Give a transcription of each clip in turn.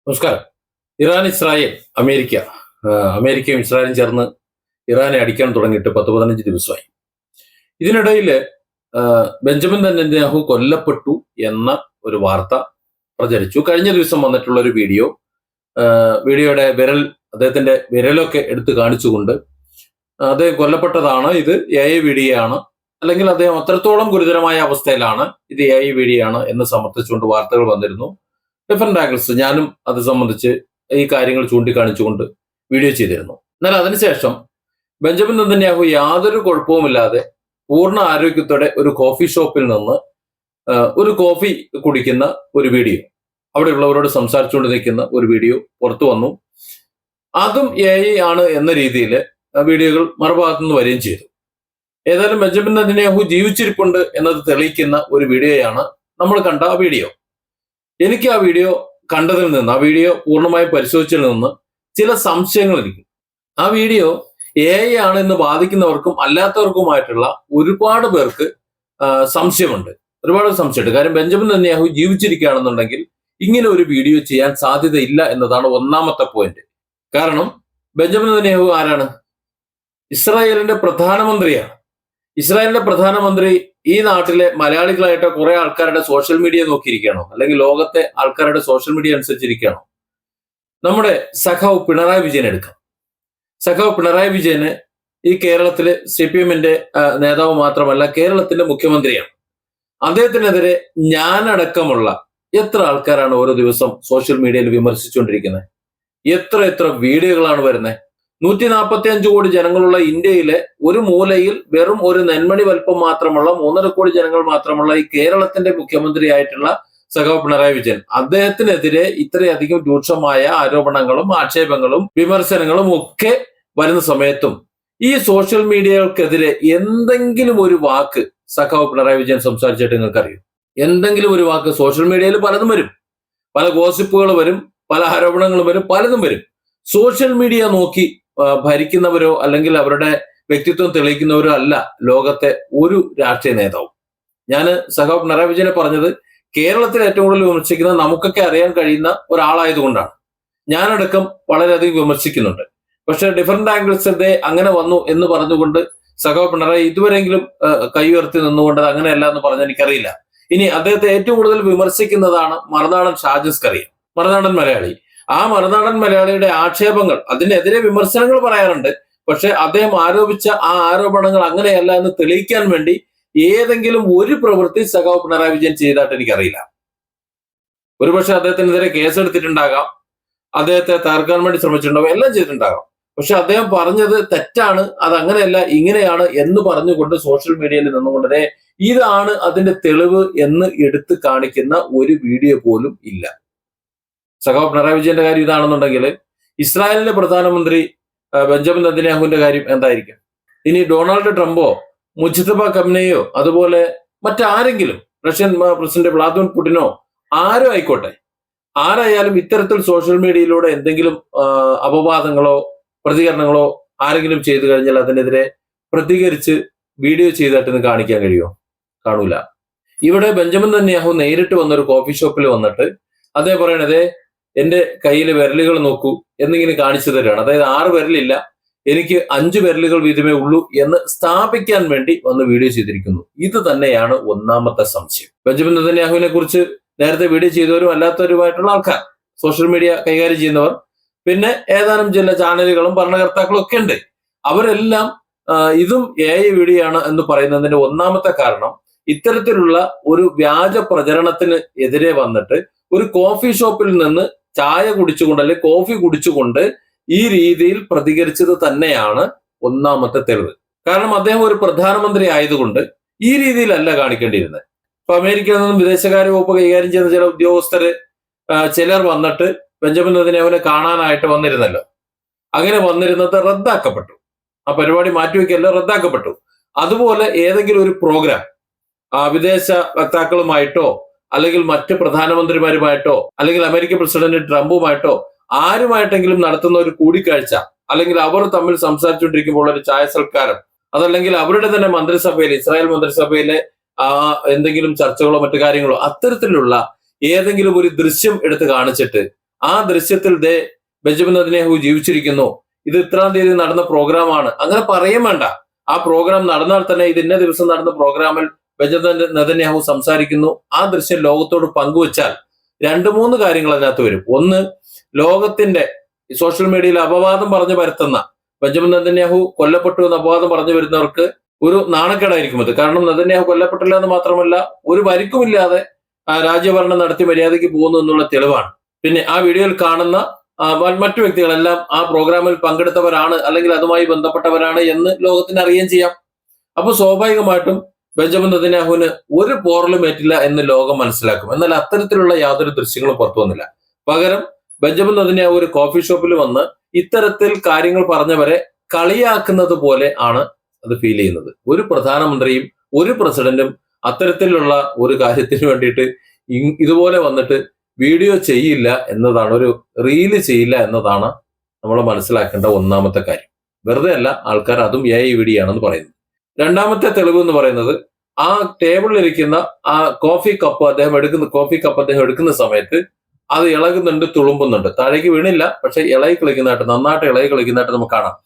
നമസ്കാരം. Iran, Israel, America അമേരിക്കയും ഇസ്രായേലും ചേർന്ന് ഇറാനെ അടിക്കാൻ തുടങ്ങിയിട്ട് 10-15 ദിവസമായി. ഇതിനിടയിൽ ബെഞ്ചമിൻ നെതന്യാഹു കൊല്ലപ്പെട്ടു എന്ന ഒരു വാർത്ത പ്രചരിച്ചു. കഴിഞ്ഞ ദിവസം വന്നിട്ടുള്ള ഒരു വീഡിയോയുടെ അദ്ദേഹത്തിന്റെ വിരലൊക്കെ എടുത്തു കാണിച്ചുകൊണ്ട് അദ്ദേഹം കൊല്ലപ്പെട്ടതാണ്, ഇത് AI വീഡിയോ ആണ്, അല്ലെങ്കിൽ അദ്ദേഹം അത്രത്തോളം ഗുരുതരമായ അവസ്ഥയിലാണ്, ഇത് AI വീഡിയോ ആണ് എന്ന് സമർത്ഥിച്ചുകൊണ്ട് വാർത്തകൾ വന്നിരുന്നു. ഡിഫറെന്റ് ആംഗിൾസ് ഞാനും അത് സംബന്ധിച്ച് ഈ കാര്യങ്ങൾ ചൂണ്ടിക്കാണിച്ചുകൊണ്ട് വീഡിയോ ചെയ്തിരുന്നു. എന്നാൽ അതിനുശേഷം ബെഞ്ചമിൻ നെതന്യാഹു യാതൊരു കുഴപ്പവുമില്ലാതെ പൂർണ്ണ ആരോഗ്യത്തോടെ ഒരു കോഫി ഷോപ്പിൽ നിന്ന് ഒരു കോഫി കുടിക്കുന്ന ഒരു വീഡിയോ, അവിടെയുള്ളവരോട് സംസാരിച്ചുകൊണ്ട് നിൽക്കുന്ന ഒരു വീഡിയോ പുറത്തു വന്നു. അതും AI ആണ് എന്ന രീതിയിൽ വീഡിയോകൾ മറുഭാഗത്തു നിന്ന് വരികയും ചെയ്തു. ഏതായാലും ബെഞ്ചമിൻ നെതന്യാഹു ജീവിച്ചിരിപ്പുണ്ട് എന്നത് തെളിയിക്കുന്ന ഒരു വീഡിയോയാണ് നമ്മൾ കണ്ട ആ വീഡിയോ. എനിക്ക് ആ വീഡിയോ കണ്ടതിൽ നിന്ന്, ആ വീഡിയോ പൂർണ്ണമായും പരിശോധിച്ചതിൽ നിന്ന് ചില സംശയങ്ങൾ എനിക്ക്. ആ വീഡിയോ AI ആണ് എന്ന് ബാധിക്കുന്നവർക്കും അല്ലാത്തവർക്കുമായിട്ടുള്ള ഒരുപാട് പേർക്ക് സംശയമുണ്ട്. കാര്യം ബെഞ്ചമിൻ നെതന്യാഹു ജീവിച്ചിരിക്കുകയാണെന്നുണ്ടെങ്കിൽ ഇങ്ങനെ ഒരു വീഡിയോ ചെയ്യാൻ സാധ്യതയില്ല എന്നതാണ് ഒന്നാമത്തെ പോയിന്റ്. കാരണം ബെഞ്ചമിൻ നെതന്യാഹു ആരാണ്? ഇസ്രായേലിന്റെ പ്രധാനമന്ത്രിയാണ്. ഇസ്രായേലിന്റെ പ്രധാനമന്ത്രി ഈ നാട്ടിലെ മലയാളികളായിട്ട് കുറെ ആൾക്കാരുടെ സോഷ്യൽ മീഡിയ നോക്കിയിരിക്കുകയാണോ, അല്ലെങ്കിൽ ലോകത്തെ ആൾക്കാരുടെ സോഷ്യൽ മീഡിയ അനുസരിച്ചിരിക്കുകയാണോ? നമ്മുടെ സഖാവ് പിണറായി വിജയൻ എടുക്കാം. സഖാവ് പിണറായി വിജയന് ഈ കേരളത്തിലെ CPM-ന്റെ നേതാവ് മാത്രമല്ല, കേരളത്തിന്റെ മുഖ്യമന്ത്രിയാണ്. അദ്ദേഹത്തിനെതിരെ ഞാനടക്കമുള്ള എത്ര ആൾക്കാരാണ് ഓരോ ദിവസം സോഷ്യൽ മീഡിയയിൽ വിമർശിച്ചുകൊണ്ടിരിക്കുന്നത്? എത്ര വീഡിയോകളാണ് വരുന്നത്? 145 കോടി ജനങ്ങളുള്ള ഇന്ത്യയിലെ ഒരു മൂലയിൽ വെറും ഒരു നെന്മണി വലുപ്പം മാത്രമുള്ള 3.5 കോടി ജനങ്ങൾ മാത്രമുള്ള ഈ കേരളത്തിന്റെ മുഖ്യമന്ത്രിയായിട്ടുള്ള സഖാവ് പിണറായി വിജയൻ, അദ്ദേഹത്തിനെതിരെ ഇത്രയധികം രൂക്ഷമായ ആരോപണങ്ങളും ആക്ഷേപങ്ങളും വിമർശനങ്ങളും ഒക്കെ വരുന്ന സമയത്തും ഈ സോഷ്യൽ മീഡിയകൾക്കെതിരെ എന്തെങ്കിലും ഒരു വാക്ക് സഖാവ് പിണറായി വിജയൻ സംസാരിച്ചിട്ട് നിങ്ങൾക്കറിയും? എന്തെങ്കിലും ഒരു വാക്ക് സോഷ്യൽ മീഡിയയിൽ പലതും വരും, പല ഗോസിപ്പുകൾ വരും, പല ആരോപണങ്ങളും വരും, പലതും വരും. സോഷ്യൽ മീഡിയ നോക്കി ഭരിക്കുന്നവരോ അല്ലെങ്കിൽ അവരുടെ വ്യക്തിത്വം തെളിയിക്കുന്നവരോ അല്ല ലോകത്തെ ഒരു രാഷ്ട്രീയ നേതാവും. ഞാൻ സഖാവ് പിണറായി വിജയനെ പറഞ്ഞത് കേരളത്തിൽ ഏറ്റവും കൂടുതൽ വിമർശിക്കുന്ന നമുക്കൊക്കെ അറിയാൻ കഴിയുന്ന ഒരാളായതുകൊണ്ടാണ്. ഞാനടക്കം വളരെയധികം വിമർശിക്കുന്നുണ്ട്. പക്ഷെ ഡിഫറെന്റ് ആംഗിൾസ് അങ്ങനെ വന്നു എന്ന് പറഞ്ഞുകൊണ്ട് സഖാവ് പിണറായി ഇതുവരെയെങ്കിലും കൈ ഉയർത്തി നിന്നുകൊണ്ട് അങ്ങനെയല്ല എന്ന് പറഞ്ഞാൽ എനിക്കറിയില്ല. ഇനി അദ്ദേഹത്തെ ഏറ്റവും കൂടുതൽ വിമർശിക്കുന്നതാണ് മറുനാടൻ ഷാജിസ്കറിയ, മറുനാടൻ മലയാളി. ആ മറുനാടൻ മലയാളിയുടെ ആക്ഷേപങ്ങൾ, അതിനെതിരെ വിമർശനങ്ങൾ പറയാറുണ്ട്. പക്ഷെ അദ്ദേഹം ആരോപിച്ച ആ ആരോപണങ്ങൾ അങ്ങനെയല്ല എന്ന് തെളിയിക്കാൻ വേണ്ടി ഏതെങ്കിലും ഒരു പ്രവൃത്തി സഖാവ് പിണറായി വിജയൻ ചെയ്തതായിട്ട് എനിക്കറിയില്ല. ഒരുപക്ഷെ അദ്ദേഹത്തിനെതിരെ കേസെടുത്തിട്ടുണ്ടാകാം, അദ്ദേഹത്തെ തകർക്കാൻ വേണ്ടി ശ്രമിച്ചിട്ടുണ്ടാകും, എല്ലാം ചെയ്തിട്ടുണ്ടാകാം. പക്ഷെ അദ്ദേഹം പറഞ്ഞത് തെറ്റാണ്, അത് അങ്ങനെയല്ല ഇങ്ങനെയാണ് എന്ന് പറഞ്ഞുകൊണ്ട് സോഷ്യൽ മീഡിയയിൽ നിന്നുകൊണ്ട് ഇതാണ് അതിന്റെ തെളിവ് എന്ന് എടുത്ത് കാണിക്കുന്ന ഒരു വീഡിയോ പോലും ഇല്ല. സഖാവ് പിണറായി വിജയന്റെ കാര്യം ഇതാണെന്നുണ്ടെങ്കിൽ ഇസ്രായേലിന്റെ പ്രധാനമന്ത്രി ബെഞ്ചമിൻ നെതന്യാഹുവിന്റെ കാര്യം എന്തായിരിക്കും? ഇനി ഡൊണാൾഡ് ട്രംപോ മുജ്തബ കംനയോ അതുപോലെ മറ്റാരെങ്കിലും, റഷ്യൻ പ്രസിഡന്റ് വ്ളാദിമിർ പുടിനോ ആരും ആയിക്കോട്ടെ, ആരായാലും ഇത്തരത്തിൽ സോഷ്യൽ മീഡിയയിലൂടെ എന്തെങ്കിലും അപവാദങ്ങളോ പ്രതികരണങ്ങളോ ആരെങ്കിലും ചെയ്തു കഴിഞ്ഞാൽ അതിനെതിരെ പ്രതികരിച്ച് വീഡിയോ ചെയ്തിട്ട് കാണിക്കാൻ കഴിയുമോ? കാണൂല. ഇവിടെ ബെഞ്ചമിൻ നെതന്യാഹു നേരിട്ട് വന്നൊരു കോഫി ഷോപ്പിൽ വന്നിട്ട് അദ്ദേഹം പറയണത് എന്റെ കയ്യിൽ വിരലുകൾ നോക്കൂ എന്നിങ്ങനെ കാണിച്ചു തരാണ്. അതായത് 6 വിരലില്ല, എനിക്ക് 5 വിരലുകൾ വീതമേ ഉള്ളൂ എന്ന് സ്ഥാപിക്കാൻ വേണ്ടി വന്ന് വീഡിയോ ചെയ്തിരിക്കുന്നു. ഇത് തന്നെയാണ് ഒന്നാമത്തെ സംശയം. ബെഞ്ചമിൻ നെതന്യാഹുവിനെ കുറിച്ച് നേരത്തെ വീഡിയോ ചെയ്തവരും അല്ലാത്തവരുമായിട്ടുള്ള ആൾക്കാർ, സോഷ്യൽ മീഡിയ കൈകാര്യം ചെയ്യുന്നവർ, പിന്നെ ഏതാനും ചില ചാനലുകളും ഭരണകർത്താക്കളും ഒക്കെ ഉണ്ട്. അവരെല്ലാം ഇതും AI വീഡിയോ ആണ് എന്ന് പറയുന്നതിന്റെ ഒന്നാമത്തെ കാരണം ഇത്തരത്തിലുള്ള ഒരു വ്യാജ പ്രചരണത്തിന് എതിരെ വന്നിട്ട് ഒരു കോഫി ഷോപ്പിൽ നിന്ന് ചായ കുടിച്ചുകൊണ്ട് അല്ലെങ്കിൽ കോഫി കുടിച്ചുകൊണ്ട് ഈ രീതിയിൽ പ്രതികരിച്ചത് തന്നെയാണ് ഒന്നാമത്തെ തെളിവ്. കാരണം അദ്ദേഹം ഒരു പ്രധാനമന്ത്രി ആയതുകൊണ്ട് ഈ രീതിയിലല്ല കാണിക്കേണ്ടിയിരുന്നത്. ഇപ്പൊ അമേരിക്കയിൽ നിന്നും വിദേശകാര്യ വകുപ്പ് കൈകാര്യം ചെയ്യുന്ന ചില ഉദ്യോഗസ്ഥര് ചിലർ വന്നിട്ട് ബെഞ്ചമിൻ നെതന്യാഹുവിനെ കാണാനായിട്ട് വന്നിരുന്നല്ലോ. അങ്ങനെ വന്നിരുന്നത് റദ്ദാക്കപ്പെട്ടു. ആ പരിപാടി മാറ്റിവെക്കല്ല, റദ്ദാക്കപ്പെട്ടു. അതുപോലെ ഏതെങ്കിലും ഒരു പ്രോഗ്രാം വിദേശ വക്താക്കളുമായിട്ടോ അല്ലെങ്കിൽ മറ്റ് പ്രധാനമന്ത്രിമാരുമായിട്ടോ അല്ലെങ്കിൽ അമേരിക്കൻ പ്രസിഡന്റ് ട്രംപുമായിട്ടോ ആരുമായിട്ടെങ്കിലും നടത്തുന്ന ഒരു കൂടിക്കാഴ്ച, അല്ലെങ്കിൽ അവർ തമ്മിൽ സംസാരിച്ചുകൊണ്ടിരിക്കുമ്പോൾ ഒരു ചായ സൽക്കാരം, അതല്ലെങ്കിൽ അവരുടെ തന്നെ മന്ത്രിസഭയിൽ, ഇസ്രായേൽ മന്ത്രിസഭയിലെ എന്തെങ്കിലും ചർച്ചകളോ മറ്റു കാര്യങ്ങളോ, അത്തരത്തിലുള്ള ഏതെങ്കിലും ഒരു ദൃശ്യം എടുത്ത് കാണിച്ചിട്ട് ആ ദൃശ്യത്തിൽ ബെഞ്ചമിൻ നെതന്യാഹു ജീവിച്ചിരിക്കുന്നു, ഇത് ഇത്രാം തീയതി നടന്ന പ്രോഗ്രാമാണ്, അങ്ങനെ പറയും വേണ്ട. ആ പ്രോഗ്രാം നടന്നാൽ തന്നെ ഇത് ഇന്ന ദിവസം നടന്ന പ്രോഗ്രാമിൽ ബെഞ്ചമിൻ നെതന്യാഹു സംസാരിക്കുന്നു, ആ ദൃശ്യം ലോകത്തോട് പങ്കുവച്ചാൽ 2-3 കാര്യങ്ങൾ അതിനകത്ത് വരും. ഒന്ന്, ലോകത്തിന്റെ സോഷ്യൽ മീഡിയയിൽ അപവാദം പറഞ്ഞു പരത്തുന്ന, ബെഞ്ചമിൻ നെതന്യാഹു കൊല്ലപ്പെട്ടു എന്ന് അപവാദം പറഞ്ഞു വരുന്നവർക്ക് ഒരു നാണക്കേടായിരിക്കും അത്. കാരണം നെതന്യാഹു കൊല്ലപ്പെട്ടില്ല എന്ന് മാത്രമല്ല, ഒരു പരിക്കുമില്ലാതെ രാജ്യഭരണം നടത്തി മര്യാദയ്ക്ക് പോകുന്നു എന്നുള്ള തെളിവാണ്. പിന്നെ ആ വീഡിയോയിൽ കാണുന്ന മറ്റു വ്യക്തികളെല്ലാം ആ പ്രോഗ്രാമിൽ പങ്കെടുത്തവരാണ് അല്ലെങ്കിൽ അതുമായി ബന്ധപ്പെട്ടവരാണ് എന്ന് ലോകത്തിന് അറിയുകയും ചെയ്യാം. അപ്പൊ സ്വാഭാവികമായിട്ടും ബെഞ്ചമിൻ നെതന്യാഹുവിന് ഒരു പോറലും ഏറ്റില്ല എന്ന് ലോകം മനസ്സിലാക്കും. എന്നാൽ അത്തരത്തിലുള്ള യാതൊരു ദൃശ്യങ്ങളും പുറത്തു വന്നില്ല. പകരം ബെഞ്ചമിൻ നെതന്യാഹു ഒരു കോഫി ഷോപ്പിൽ വന്ന് ഇത്തരത്തിൽ കാര്യങ്ങൾ പറഞ്ഞവരെ കളിയാക്കുന്നത് പോലെ ആണ് അത് ഫീൽ ചെയ്യുന്നത്. ഒരു പ്രധാനമന്ത്രിയും ഒരു പ്രസിഡന്റും അത്തരത്തിലുള്ള ഒരു കാര്യത്തിന് വേണ്ടിയിട്ട് ഇതുപോലെ വന്നിട്ട് വീഡിയോ ചെയ്യില്ല എന്നതാണ്, ഒരു റീല് ചെയ്യില്ല എന്നതാണ് നമ്മൾ മനസ്സിലാക്കേണ്ട ഒന്നാമത്തെ കാര്യം. വെറുതെ അല്ല ആൾക്കാർ അതും വീഡിയോ ആണെന്ന് പറയുന്നത്. രണ്ടാമത്തെ തെളിവ് എന്ന് പറയുന്നത്, ആ ടേബിളിലിരിക്കുന്ന ആ കോഫി കപ്പ് അദ്ദേഹം എടുക്കുന്ന സമയത്ത് അത് ഇളകുന്നുണ്ട്, തുളുമ്പുന്നുണ്ട്. താഴേക്ക് വീണില്ല, പക്ഷെ നന്നായിട്ട് ഇളകി കളിക്കുന്നതായിട്ട് നമുക്ക് കാണാം.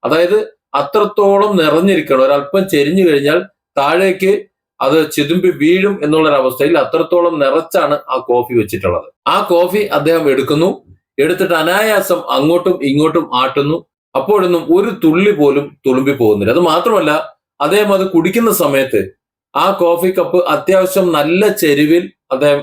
അതായത് അത്രത്തോളം നിറഞ്ഞിരിക്കണം. ഒരല്പം ചെരിഞ്ഞു കഴിഞ്ഞാൽ താഴേക്ക് അത് ചിതുമ്പി വീഴും എന്നുള്ളൊരവസ്ഥയിൽ അത്രത്തോളം നിറച്ചാണ് ആ കോഫി വെച്ചിട്ടുള്ളത്. ആ കോഫി അദ്ദേഹം എടുത്തിട്ട് അനായാസം അങ്ങോട്ടും ഇങ്ങോട്ടും ആട്ടുന്നു. അപ്പോഴൊന്നും ഒരു തുള്ളി പോലും തുളുമ്പി പോകുന്നില്ല. അത് മാത്രമല്ല, അദ്ദേഹം അത് കുടിക്കുന്ന സമയത്ത് ആ കോഫി കപ്പ് അത്യാവശ്യം നല്ല ചെരുവിൽ അദ്ദേഹം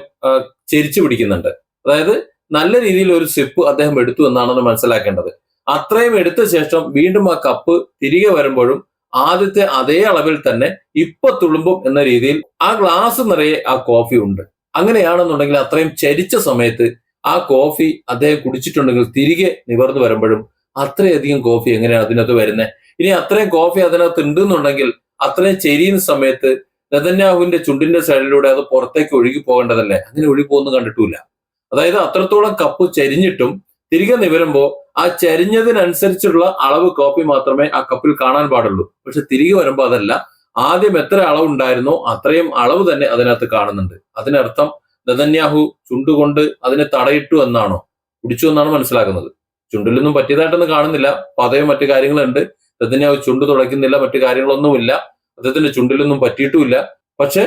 ചെരിച്ചു പിടിക്കുന്നുണ്ട്. അതായത് നല്ല രീതിയിൽ ഒരു സിപ്പ് അദ്ദേഹം എടുത്തു എന്നാണ് മനസ്സിലാക്കേണ്ടത്. അത്രയും എടുത്ത ശേഷം വീണ്ടും ആ കപ്പ് തിരികെ വരുമ്പോഴും ആദ്യത്തെ അതേ അളവിൽ തന്നെ ഇപ്പൊ തുളുമ്പും എന്ന രീതിയിൽ ആ ഗ്ലാസ് നിറയെ ആ കോഫി ഉണ്ട്. അങ്ങനെയാണെന്നുണ്ടെങ്കിൽ അത്രയും ചരിച്ച സമയത്ത് ആ കോഫി അദ്ദേഹം കുടിച്ചിട്ടുണ്ടെങ്കിൽ തിരികെ നിവർന്നു വരുമ്പോഴും അത്രയധികം കോഫി എങ്ങനെയാണ് അതിനകത്ത് വരുന്നത്? ഇനി അത്രയും കോഫി അതിനകത്ത് ഉണ്ടെന്നുണ്ടെങ്കിൽ അത്രയും ചെരിയുന്ന സമയത്ത് നെതന്യാഹുവിന്റെ ചുണ്ടിന്റെ സൈഡിലൂടെ അത് പുറത്തേക്ക് ഒഴുകി പോകേണ്ടതല്ലേ? അങ്ങനെ ഒഴുകി പോകുന്നു കണ്ടിട്ടില്ല. അതായത് അത്രത്തോളം കപ്പ് ചരിഞ്ഞിട്ടും തിരികെ നിവരുമ്പോ ആ ചരിഞ്ഞതിനനുസരിച്ചുള്ള അളവ് കോഫി മാത്രമേ ആ കപ്പിൽ കാണാൻ പാടുള്ളൂ. പക്ഷെ തിരികെ വരുമ്പോ അതല്ല, ആദ്യം എത്ര അളവുണ്ടായിരുന്നോ അത്രയും അളവ് തന്നെ അതിനകത്ത് കാണുന്നുണ്ട്. അതിനർത്ഥം നെതന്യാഹു ചുണ്ടുകൊണ്ട് അതിനെ തടയിട്ടു എന്നാണോ, കുടിച്ചു എന്നാണ് മനസ്സിലാക്കുന്നത്. ചുണ്ടിലൊന്നും പറ്റിയതായിട്ടൊന്നും കാണുന്നില്ല. പതയും മറ്റു കാര്യങ്ങളുണ്ട്. നെതന്യാഹു ചുണ്ട് തുടയ്ക്കുന്നില്ല, മറ്റു കാര്യങ്ങളൊന്നുമില്ല. അദ്ദേഹത്തിന്റെ ചുണ്ടിലൊന്നും പറ്റിയിട്ടുമില്ല. പക്ഷെ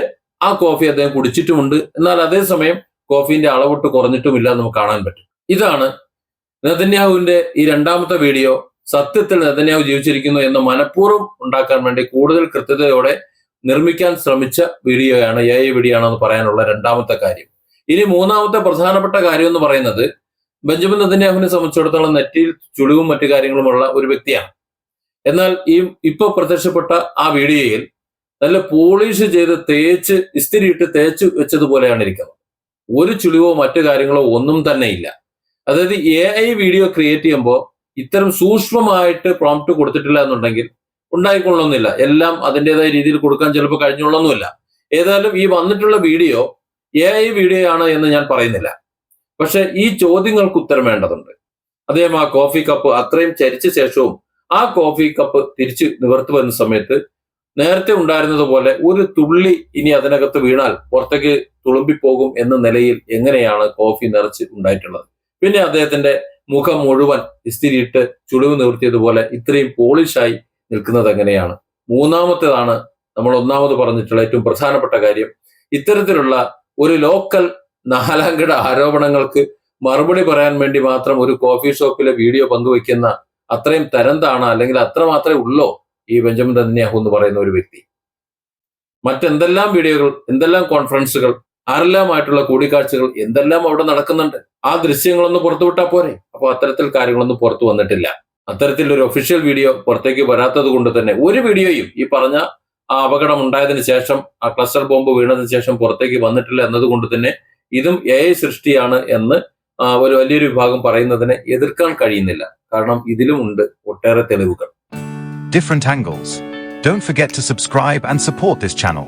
ആ കോഫി അദ്ദേഹം കുടിച്ചിട്ടുമുണ്ട്. എന്നാൽ അതേസമയം കോഫീന്റെ അളവിട്ട് കുറഞ്ഞിട്ടുമില്ല എന്ന് നമുക്ക് കാണാൻ പറ്റും. ഇതാണ് നെതന്യാഹുവിന്റെ ഈ രണ്ടാമത്തെ വീഡിയോ സത്യത്തിൽ നെതന്യാഹു ജീവിച്ചിരിക്കുന്നു എന്ന് മനഃപൂർവ്വം ഉണ്ടാക്കാൻ വേണ്ടി കൂടുതൽ കൃത്യതയോടെ നിർമ്മിക്കാൻ ശ്രമിച്ച വീഡിയോയാണ്, വീഡിയോ ആണെന്ന് പറയാനുള്ള രണ്ടാമത്തെ കാര്യം. ഇനി മൂന്നാമത്തെ പ്രധാനപ്പെട്ട കാര്യം എന്ന് പറയുന്നത്, ബെഞ്ചമിൻ നെതന്യാഹുവിനെ സംബന്ധിച്ചിടത്തോളം നെറ്റിയിൽ ചുളിവും മറ്റു കാര്യങ്ങളുമുള്ള ഒരു വ്യക്തിയാണ്. എന്നാൽ ഇപ്പൊ പ്രത്യക്ഷപ്പെട്ട ആ വീഡിയോയിൽ നല്ല പോളിഷ് ചെയ്ത് ഇസ്തിരിയിട്ട് തേച്ച് വെച്ചതുപോലെയാണ് ഇരിക്കുന്നത്. ഒരു ചുളിവോ മറ്റു കാര്യങ്ങളോ ഒന്നും തന്നെ ഇല്ല. അതായത് വീഡിയോ ക്രിയേറ്റ് ചെയ്യുമ്പോൾ ഇത്തരം സൂക്ഷ്മമായിട്ട് പ്രോംപ്റ്റ് കൊടുത്തിട്ടില്ല എന്നുണ്ടെങ്കിൽ ഉണ്ടായിക്കൊള്ളണമെന്നില്ല. എല്ലാം അതിൻ്റെതായ രീതിയിൽ കൊടുക്കാൻ ചിലപ്പോൾ കഴിഞ്ഞോളൊന്നുമില്ല. ഏതായാലും ഈ വന്നിട്ടുള്ള വീഡിയോ വീഡിയോ ആണ് എന്ന് ഞാൻ പറയുന്നില്ല. പക്ഷെ ഈ ചോദ്യങ്ങൾക്ക് ഉത്തരം വേണ്ടതുണ്ട്. അദ്ദേഹം ആ കോഫി കപ്പ് അത്രയും ചരിച്ച ശേഷവും ആ കോഫി കപ്പ് തിരിച്ച് നിവർത്തി വരുന്ന സമയത്ത് നേരത്തെ ഉണ്ടായിരുന്നത് പോലെ ഒരു തുള്ളി ഇനി അതിനകത്ത് വീണാൽ പുറത്തേക്ക് തുളുമ്പിപ്പോകും എന്ന നിലയിൽ എങ്ങനെയാണ് കോഫി നിറച്ച് ഉണ്ടായിട്ടുള്ളത്? പിന്നെ അദ്ദേഹത്തിന്റെ മുഖം മുഴുവൻ ഇസ്തിരിയിട്ട് ചുളിവ് നിവർത്തിയതുപോലെ ഇത്രയും പോളിഷായി നിൽക്കുന്നത് എങ്ങനെയാണ്? മൂന്നാമത്തേതാണ് നമ്മൾ ഒന്നാമത് പറഞ്ഞിട്ടുള്ള ഏറ്റവും പ്രധാനപ്പെട്ട കാര്യം. ഇത്തരത്തിലുള്ള ഒരു ലോക്കൽ നാലാംകിട ആരോപണങ്ങൾക്ക് മറുപടി പറയാൻ വേണ്ടി മാത്രം ഒരു കോഫി ഷോപ്പിലെ വീഡിയോ പങ്കുവെക്കുന്ന അത്രയും തരംതാണ്, അല്ലെങ്കിൽ അത്ര മാത്രമേ ഉള്ളോ ഈ ബെഞ്ചമിൻ നെതന്യാഹു എന്ന് പറയുന്ന ഒരു വ്യക്തി? മറ്റെന്തെല്ലാം വീഡിയോകൾ, എന്തെല്ലാം കോൺഫറൻസുകൾ, ആരെല്ലാമായിട്ടുള്ള കൂടിക്കാഴ്ചകൾ എന്തെല്ലാം അവിടെ നടക്കുന്നുണ്ട്. ആ ദൃശ്യങ്ങളൊന്ന് പുറത്തുവിട്ടാൽ പോരെ? അപ്പൊ അത്തരത്തിൽ കാര്യങ്ങളൊന്നും പുറത്തു വന്നിട്ടില്ല. അത്തരത്തിലൊരു ഒഫീഷ്യൽ വീഡിയോ പുറത്തേക്ക് വരാത്തത് കൊണ്ട് തന്നെ ഒരു വീഡിയോയും ഈ പറഞ്ഞ ആ അപകടം ഉണ്ടായതിനു ശേഷം, ആ ക്ലസ്റ്റർ ബോംബ് വീണതിന് ശേഷം പുറത്തേക്ക് വന്നിട്ടില്ല എന്നതുകൊണ്ട് തന്നെ ഇതും സൃഷ്ടിയാണ് എന്ന് ഒരു വലിയൊരു വിഭാഗം പറയുന്നതിനെ എതിർക്കാൻ കഴിയുന്നില്ല. കാരണം ഇതിലും ഉണ്ട് ഒട്ടേറെ തെളിവുകൾ. Different angles. Don't forget to subscribe and support this channel.